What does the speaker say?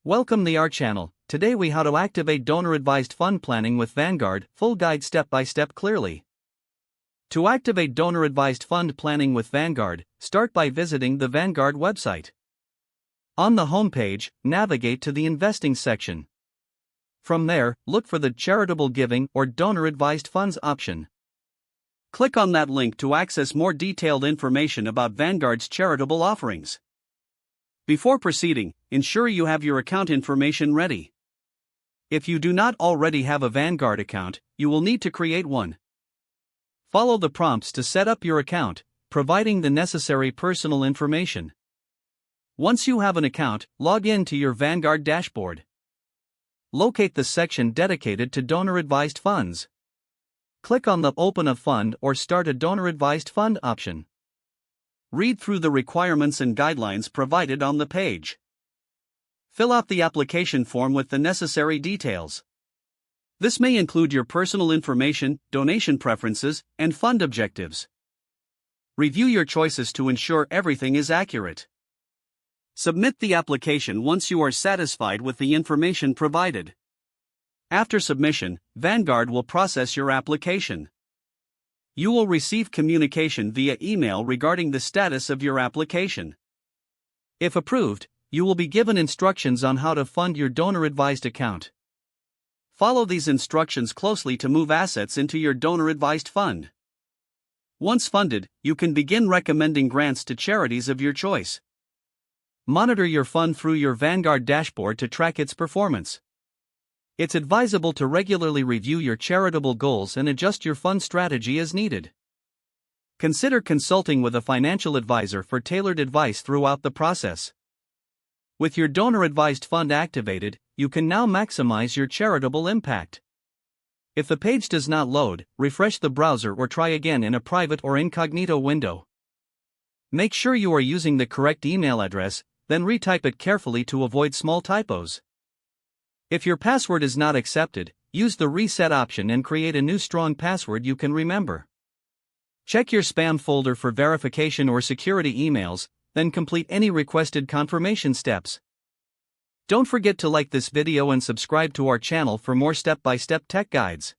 Welcome to our channel. Today we how to activate donor-advised fund planning with Vanguard, full guide step-by-step clearly. To activate donor-advised fund planning with Vanguard, start by visiting the Vanguard website. On the homepage, navigate to the Investing section. From there, look for the Charitable Giving or Donor-Advised Funds option. Click on that link to access more detailed information about Vanguard's charitable offerings. Before proceeding, ensure you have your account information ready. If you do not already have a Vanguard account, you will need to create one. Follow the prompts to set up your account, providing the necessary personal information. Once you have an account, log in to your Vanguard dashboard. Locate the section dedicated to donor-advised funds. Click on the Open a Fund or Start a Donor-Advised Fund option. Read through the requirements and guidelines provided on the page. Fill out the application form with the necessary details. This may include your personal information, donation preferences, and fund objectives. Review your choices to ensure everything is accurate. Submit the application once you are satisfied with the information provided. After submission, Vanguard will process your application. You will receive communication via email regarding the status of your application. If approved, you will be given instructions on how to fund your donor-advised account. Follow these instructions closely to move assets into your donor-advised fund. Once funded, you can begin recommending grants to charities of your choice. Monitor your fund through your Vanguard dashboard to track its performance. It's advisable to regularly review your charitable goals and adjust your fund strategy as needed. Consider consulting with a financial advisor for tailored advice throughout the process. With your donor-advised fund activated, you can now maximize your charitable impact. If the page does not load, refresh the browser or try again in a private or incognito window. Make sure you are using the correct email address, then retype it carefully to avoid small typos. If your password is not accepted, use the reset option and create a new strong password you can remember. Check your spam folder for verification or security emails, then complete any requested confirmation steps. Don't forget to like this video and subscribe to our channel for more step-by-step tech guides.